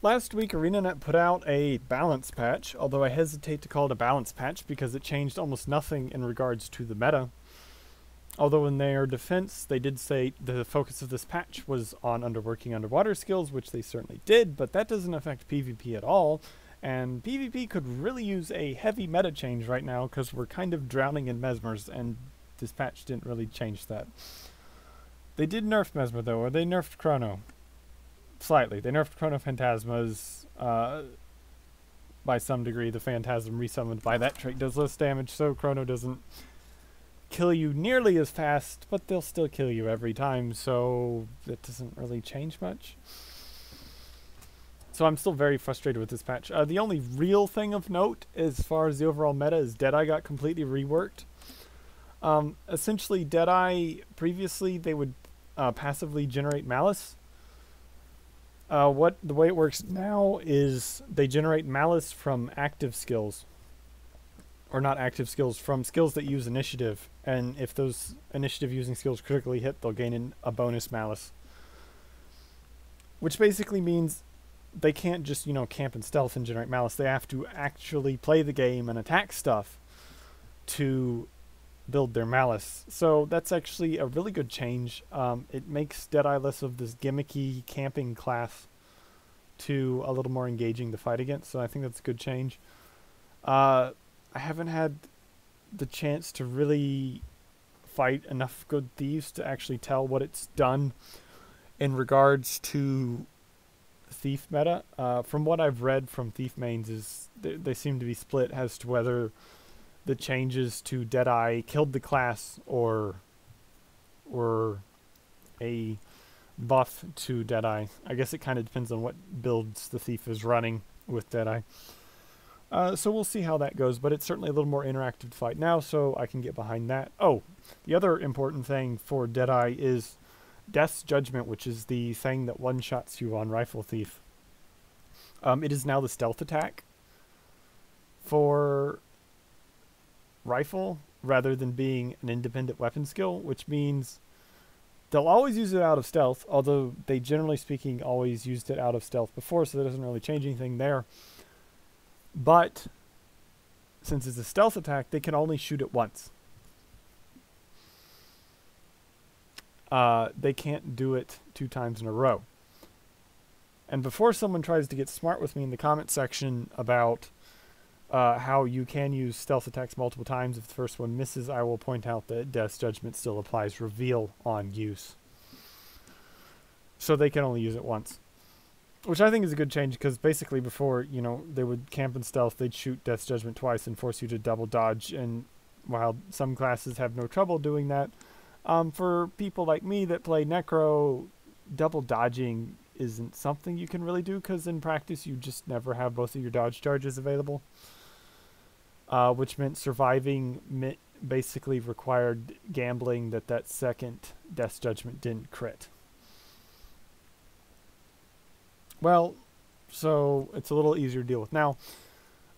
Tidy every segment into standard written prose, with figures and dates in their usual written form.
Last week, ArenaNet put out a balance patch, although I hesitate to call it a balance patch because it changed almost nothing in regards to the meta. Although in their defense, they did say the focus of this patch was on underworking underwater skills, which they certainly did, but that doesn't affect PvP at all. And PvP could really use a heavy meta change right now because we're kind of drowning in Mesmers, and this patch didn't really change that. They did nerf Mesmer though, or they nerfed Chrono. Slightly. They nerfed Chrono Phantasmas by some degree. The Phantasm resummoned by that trait does less damage, so Chrono doesn't kill you nearly as fast, but they'll still kill you every time, so that doesn't really change much. So I'm still very frustrated with this patch. The only real thing of note as far as the overall meta is Deadeye got completely reworked. Essentially, Deadeye, previously, they would passively generate Malice. The way it works now is they generate Malice from active skills. Or not active skills, from skills that use initiative. And if those initiative using skills critically hit, they'll gain a bonus Malice. Which basically means they can't just, camp and stealth and generate Malice. They have to actually play the game and attack stuff to build their Malice. So that's actually a really good change. It makes Deadeye less of this gimmicky camping class to a little more engaging to fight against. So I think that's a good change. I haven't had the chance to really fight enough good thieves to actually tell what it's done in regards to thief meta. From what I've read from thief mains is they seem to be split as to whether the changes to Deadeye killed the class or were a buff to Deadeye. I guess it kind of depends on what builds the thief is running with Deadeye. So we'll see how that goes, but it's certainly a little more interactive to fight now, so I can get behind that. Oh, the other important thing for Deadeye is Death's Judgment, which is the thing that one-shots you on Rifle Thief. It is now the stealth attack for Rifle rather than being an independent weapon skill, which means they'll always use it out of stealth, although they generally speaking always used it out of stealth before, so that doesn't really change anything there. But since it's a stealth attack, they can only shoot it once. They can't do it 2 times in a row. And before someone tries to get smart with me in the comment section about how you can use stealth attacks multiple times if the first one misses, I will point out that Death's Judgment still applies reveal on use. So they can only use it once. Which I think is a good change, because basically before, they would camp and stealth, they'd shoot Death's Judgment twice and force you to double dodge, and while some classes have no trouble doing that, for people like me that play Necro, double dodging isn't something you can really do, because in practice you just never have both of your dodge charges available. Which meant surviving basically required gambling that second Death's Judgment didn't crit. Well, so it's a little easier to deal with now.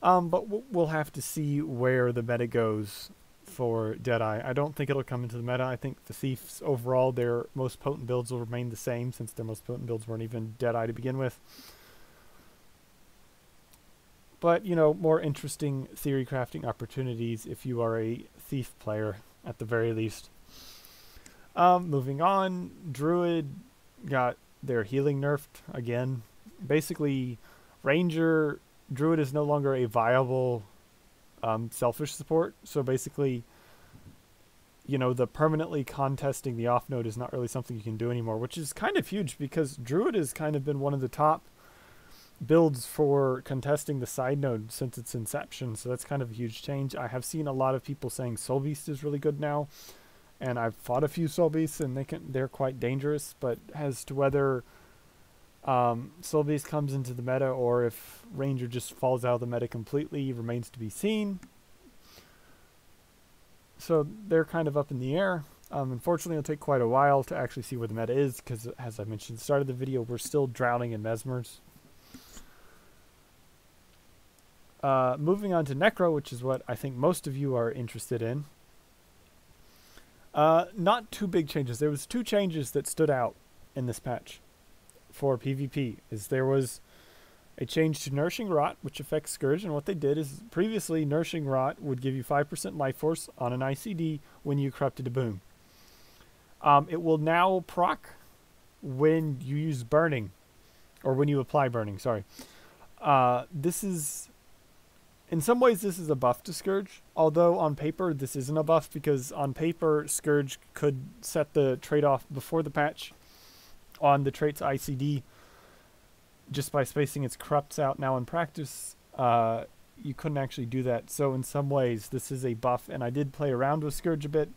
But we'll have to see where the meta goes for Deadeye. I don't think it'll come into the meta. I think the Thieves overall, their most potent builds will remain the same, since their most potent builds weren't even Deadeye to begin with. But, more interesting theory crafting opportunities if you are a Thief player, at the very least. Moving on, Druid got their healing nerfed again. Basically, Druid is no longer a viable selfish support. So basically, the permanently contesting the off node is not really something you can do anymore, which is kind of huge, because Druid has kind of been one of the top builds for contesting the side node since its inception, so that's kind of a huge change. I have seen a lot of people saying Soul Beast is really good now, and I've fought a few Soul Beasts, and they're quite dangerous, but as to whether Soul Beast comes into the meta or if Ranger just falls out of the meta completely remains to be seen. So they're kind of up in the air. Unfortunately, it'll take quite a while to actually see where the meta is, because as I mentioned at the start of the video, we're still drowning in Mesmers. Moving on to Necro, which is what I think most of you are interested in. Not too big changes. There was 2 changes that stood out in this patch for PvP. There was a change to Nourishing Rot, which affects Scourge. And what they did is previously Nourishing Rot would give you 5% life force on an ICD when you corrupted a boon. It will now proc when you use Burning, or when you apply Burning, sorry. This is, in some ways, this is a buff to Scourge, although on paper this isn't a buff, because on paper Scourge could set the trait off before the patch on the trait's ICD just by spacing its corrupts out. Now in practice, you couldn't actually do that, so in some ways this is a buff, and I did play around with Scourge a bit,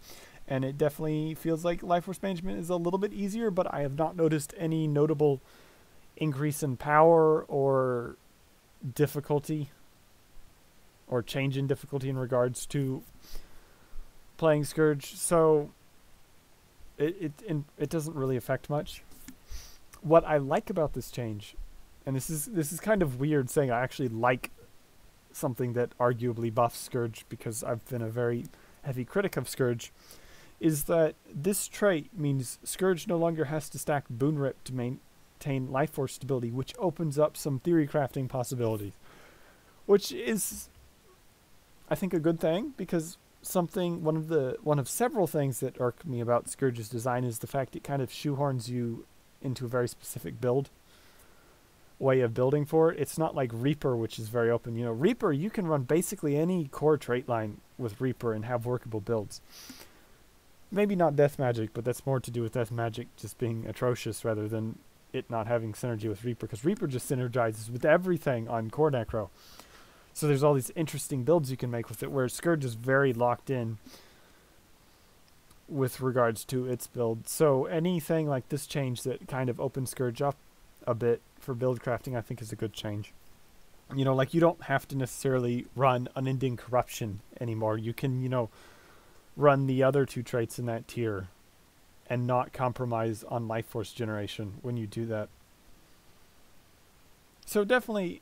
and it definitely feels like life force management is a little bit easier, but I have not noticed any notable increase in power or difficulty or change in difficulty in regards to playing Scourge, so it doesn't really affect much. What I like about this change, and this is kind of weird saying I actually like something that arguably buffs Scourge, because I've been a very heavy critic of Scourge, is that this trait means Scourge no longer has to stack Boon Rip to maintain life force stability, which opens up some theory crafting possibilities, which is, I think, a good thing, because one of several things that irk me about Scourge's design is the fact it kind of shoehorns you into a very specific way of building for it. It's not like Reaper, which is very open. You know, Reaper, you can run basically any core trait line with Reaper and have workable builds. Maybe not Death Magic, but that's more to do with Death Magic just being atrocious rather than it not having synergy with Reaper, because Reaper just synergizes with everything on Core Necro. So there's all these interesting builds you can make with it, where Scourge is very locked in with regards to its build. So anything like this change that kind of opens Scourge up a bit for build crafting, I think is a good change. You know, like, you don't have to necessarily run Unending Corruption anymore. You can, you know, run the other two traits in that tier and not compromise on life force generation when you do that. So definitely,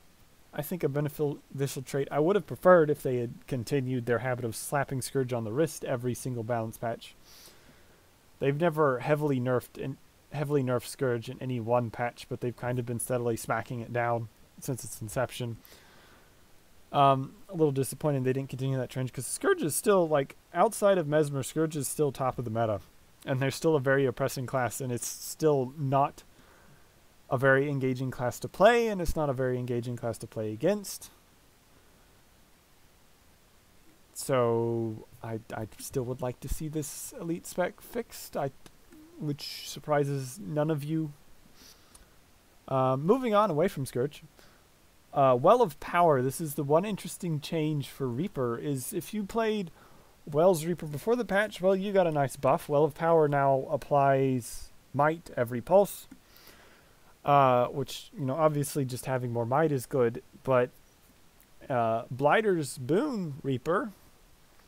I think a beneficial trait. I would have preferred if they had continued their habit of slapping Scourge on the wrist every single balance patch. They've never heavily nerfed Scourge in any one patch, but they've kind of been steadily smacking it down since its inception. A little disappointed they didn't continue that trend, because Scourge is still, like, outside of Mesmer, Scourge is still top of the meta, and they're still a very oppressing class, and it's still not a very engaging class to play, and it's not a very engaging class to play against. So I still would like to see this elite spec fixed, which surprises none of you. Moving on away from Scourge, Well of Power. This is the one interesting change for Reaper, is if you played Wells Reaper before the patch, well, you got a nice buff. Well of Power now applies might every pulse, which, you know, obviously just having more might is good, but Blighter's Boon Reaper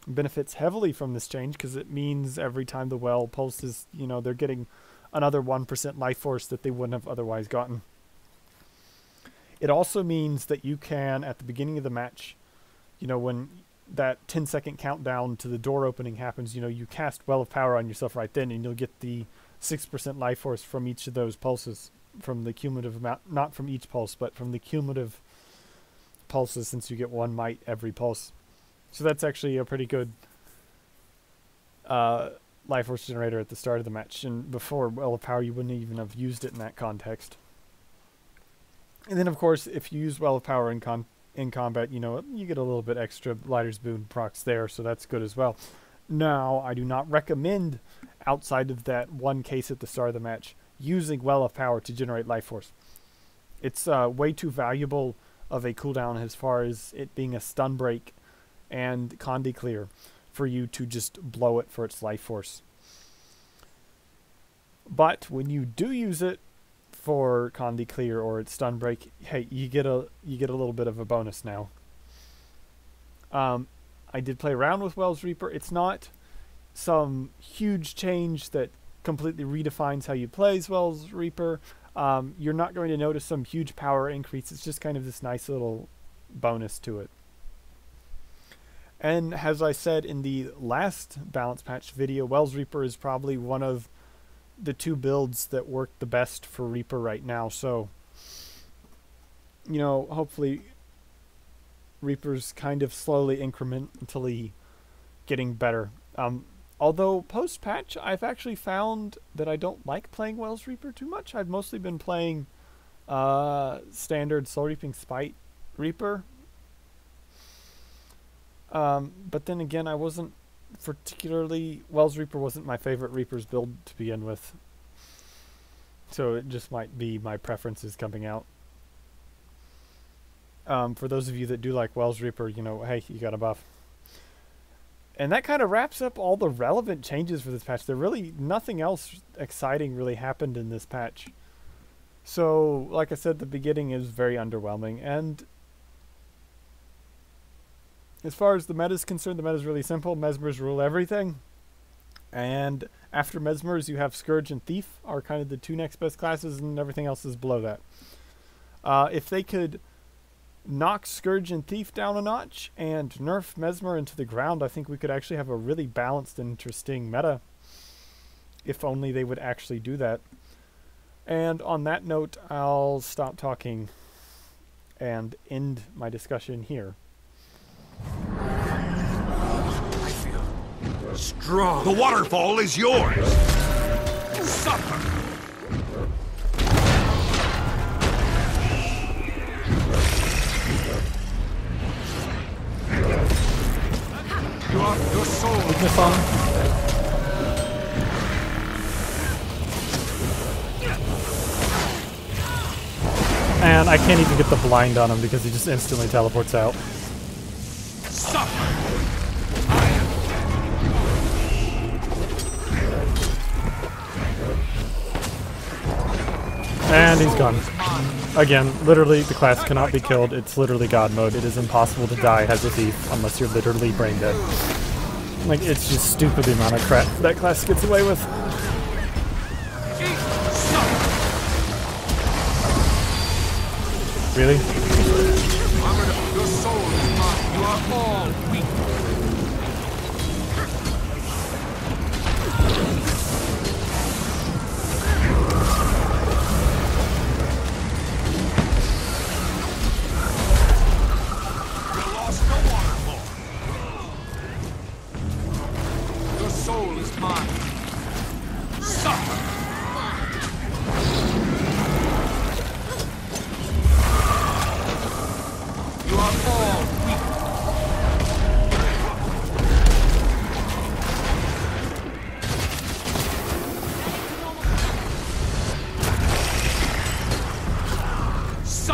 benefits heavily from this change, because it means every time the well pulses, you know, they're getting another 1% life force that they wouldn't have otherwise gotten. It also means that you can, at the beginning of the match, you know, when that 10-second countdown to the door opening happens, you know, you cast Well of Power on yourself right then, and you'll get the 6% life force from each of those pulses, from the cumulative amount, not from each pulse, but from the cumulative pulses, since you get one might every pulse. So that's actually a pretty good life force generator at the start of the match, and before Well of Power you wouldn't even have used it in that context. And then, of course, if you use Well of Power in combat, you know, you get a little bit extra Blighter's Boon procs there, so that's good as well. Now, I do not recommend, outside of that one case at the start of the match, using Well of Power to generate life force. It's way too valuable of a cooldown as far as it being a stun break and Condi clear for you to just blow it for its life force. But when you do use it for Condi clear or its stun break, hey, you get a little bit of a bonus now. I did play around with Wells Reaper. It's not some huge change that completely redefines how you play as Wells Reaper. You're not going to notice some huge power increase. It's just kind of this nice little bonus to it. And as I said in the last balance patch video, Wells Reaper is probably one of the two builds that work the best for Reaper right now. So you know, hopefully Reaper's kind of slowly incrementally getting better. Although post-patch, I've actually found that I don't like playing Wells Reaper too much. I've mostly been playing standard Soul Reaping Spite Reaper. But then again, I wasn't particularly... Wells Reaper wasn't my favorite Reaper's build to begin with. So it just might be my preferences coming out. For those of you that do like Wells Reaper, you know, hey, you got a buff. And that kind of wraps up all the relevant changes for this patch. There really, nothing else exciting really happened in this patch. So, like I said, the beginning is very underwhelming. And as far as the meta is concerned, the meta is really simple. Mesmers rule everything. And after Mesmers, you have Scourge and Thief are kind of the two next best classes, and everything else is below that. If they could knock Scourge and Thief down a notch and nerf Mesmer into the ground, I think we could actually have a really balanced and interesting meta. If only they would actually do that. And on that note, I'll stop talking and end my discussion here. I feel strong. The waterfall is yours. Suffer. Your soul. Weakness on. And I can't even get the blind on him because he just instantly teleports out. Suffer. And he's gone. Again, literally, the class cannot be killed. It's literally God mode. It is impossible to die as a thief unless you're literally brain dead. Like, it's just stupid the amount of crap that class gets away with. Really? Your soul is mine. You are all weak.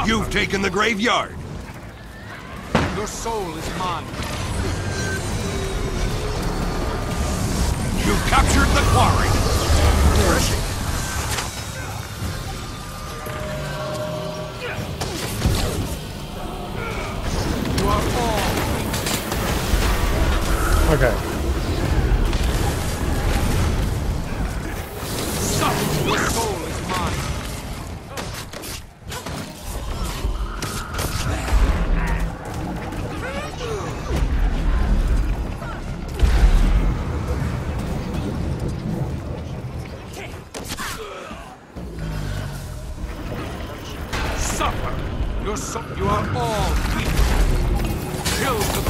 You've taken the graveyard. Your soul is mine. You've captured the quarry. You are all. Okay. Your soul is mine. You are all weak. Kill the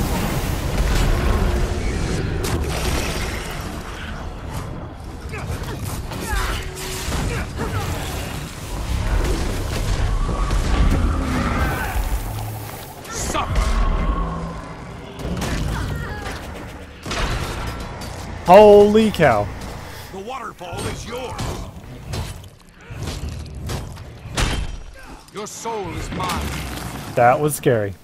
Holy cow. The waterfall is yours. Your soul is mine. That was scary.